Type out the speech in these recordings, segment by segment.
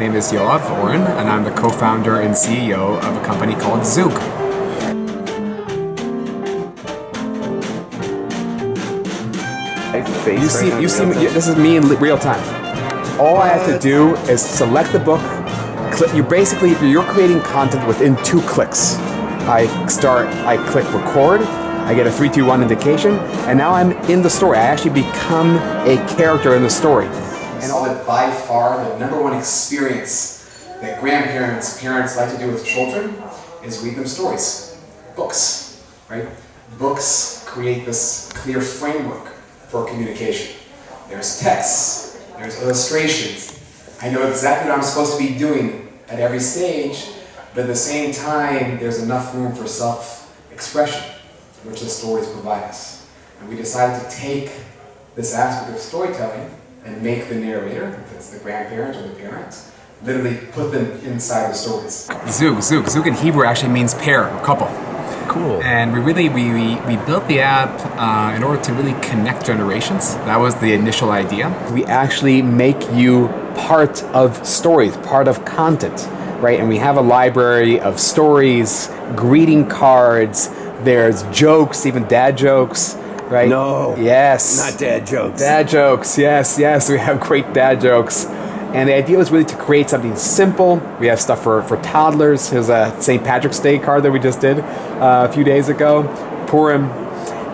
My name is Yoav Oren, and I'm the co-founder and CEO of a company called Zoog. This is me in real time. All I have to do is select the book. You're creating content within 2 clicks. I click record, I get a 3, 2, 1 indication, and now I'm in the story. I actually become a character in the story. And all that by far the number one experience that grandparents, parents like to do with children is read them stories. Books, right? Books create this clear framework for communication. There's texts, there's illustrations. I know exactly what I'm supposed to be doing at every stage, but at the same time, there's enough room for self-expression, which the stories provide us. And we decided to take this aspect of storytelling and make the narrator, if it's the grandparent or the parents, literally put them inside the stories. Zoog in Hebrew actually means pair or couple. Cool. And we built the app in order to really connect generations. That was the initial idea. We actually make you part of stories, part of content, right? And we have a library of stories, greeting cards, there's jokes, even dad jokes, right? No. Yes. Not dad jokes. Dad jokes, yes. We have great dad jokes. And the idea was really to create something simple. We have stuff for toddlers. There's a St. Patrick's Day card that we just did a few days ago, Purim.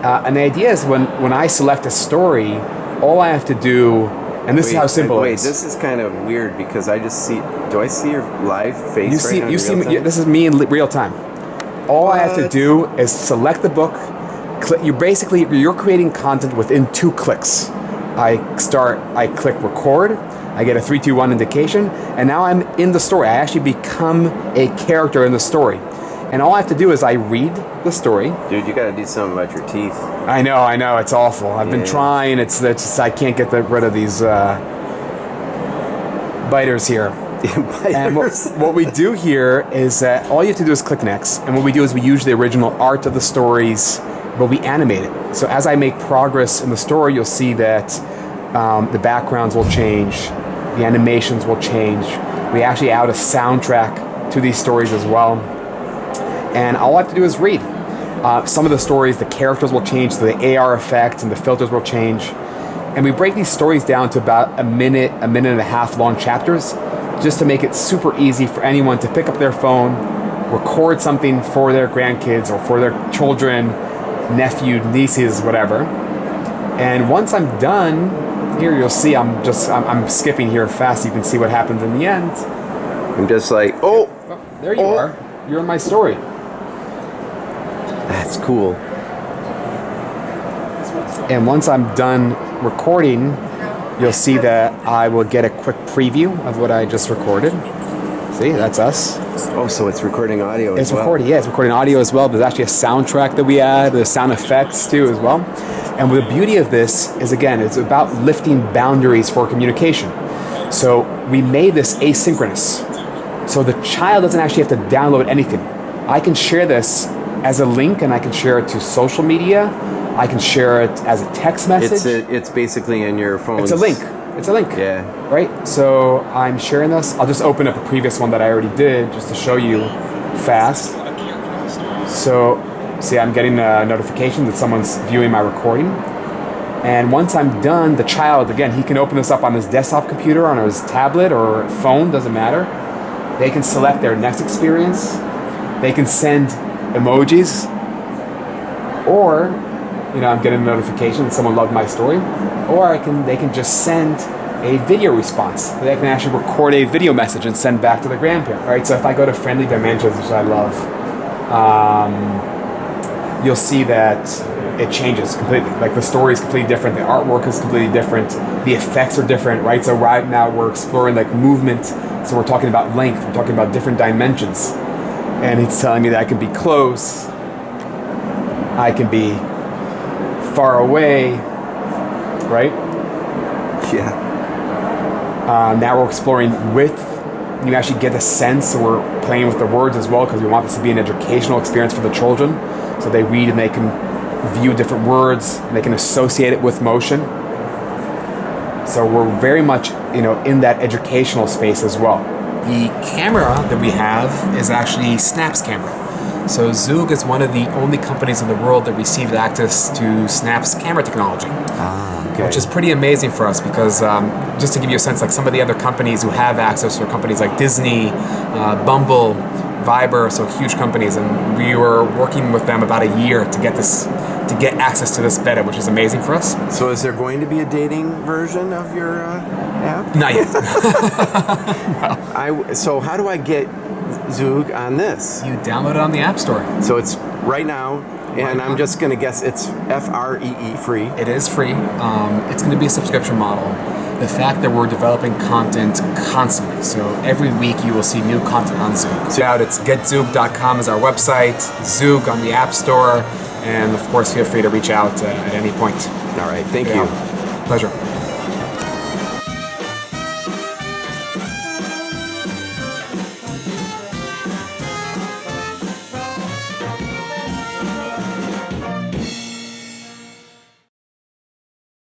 And the idea is when I select a story, all I have to do, and this is how simple it is. Wait, this is kind of weird because I just see, do I see your live face This is me in real time. All I have to do is select the book. You're creating content within 2 clicks. I click record, I get a 3, 2, 1 indication, and now I'm in the story. I actually become a character in the story. And all I have to do is I read the story. Dude, you gotta do something about your teeth. I know, it's awful. I've been trying, I can't get rid of these biters here. And what we do here is that all you have to do is click next, and what we do is we use the original art of the stories, but we animate it. So as I make progress in the story, you'll see that the backgrounds will change, the animations will change. We actually add a soundtrack to these stories as well. And all I have to do is read. Some of the stories, the characters will change, so the AR effects and the filters will change. And we break these stories down to about a minute and a half long chapters, just to make it super easy for anyone to pick up their phone, record something for their grandkids or for their children, nephew, nieces, whatever. And once I'm done, here you'll see I'm skipping here fast. You can see what happens in the end. I'm just like, there you are. You're in my story. That's cool. And once I'm done recording, you'll see that I will get a quick preview of what I just recorded. See, that's us. Oh, so it's recording audio as well. It's recording audio as well. There's actually a soundtrack that we add, there's sound effects too as well. And the beauty of this is, again, it's about lifting boundaries for communication. So we made this asynchronous. So the child doesn't actually have to download anything. I can share this as a link, and I can share it to social media. I can share it as a text message. It's basically in your phone. It's a link. Yeah. Right? So I'm sharing this. I'll just open up a previous one that I already did just to show you fast. So, see, I'm getting a notification that someone's viewing my recording. And once I'm done, the child, again, he can open this up on his desktop computer, on his tablet or phone, doesn't matter. They can select their next experience. They can send emojis. Or, I'm getting a notification that someone loved my story. Or they can just send a video response. They can actually record a video message and send back to the grandparent, right? So if I go to Friendly Dimensions, which I love, you'll see that it changes completely. Like the story is completely different, the artwork is completely different, the effects are different, right? So right now we're exploring like movement, so we're talking about length, we're talking about different dimensions. And it's telling me that I can be close, I can be far away, right? Yeah. Now we're exploring width. You actually get a sense, so we're playing with the words as well because we want this to be an educational experience for the children. So they read and they can view different words and they can associate it with motion. So we're very much, in that educational space as well. The camera that we have is actually Snap's camera. So Zoog is one of the only companies in the world that received access to Snap's camera technology. Okay. Which is pretty amazing for us because just to give you a sense, like some of the other companies who have access are companies like Disney, Bumble, Viber, so huge companies, and we were working with them about a year to get access to this beta, which is amazing for us. So is there going to be a dating version of your app? Not yet. So how do I get Zoog on this? You download it on the App Store. So it's right now, and I'm just going to guess it's free, free. It is free. It's going to be a subscription model. The fact that we're developing content constantly, so every week you will see new content on Zoog. So it's getzoog.com is our website, Zoog on the App Store, and of course feel free to reach out at any point. All right, thank you. Pleasure.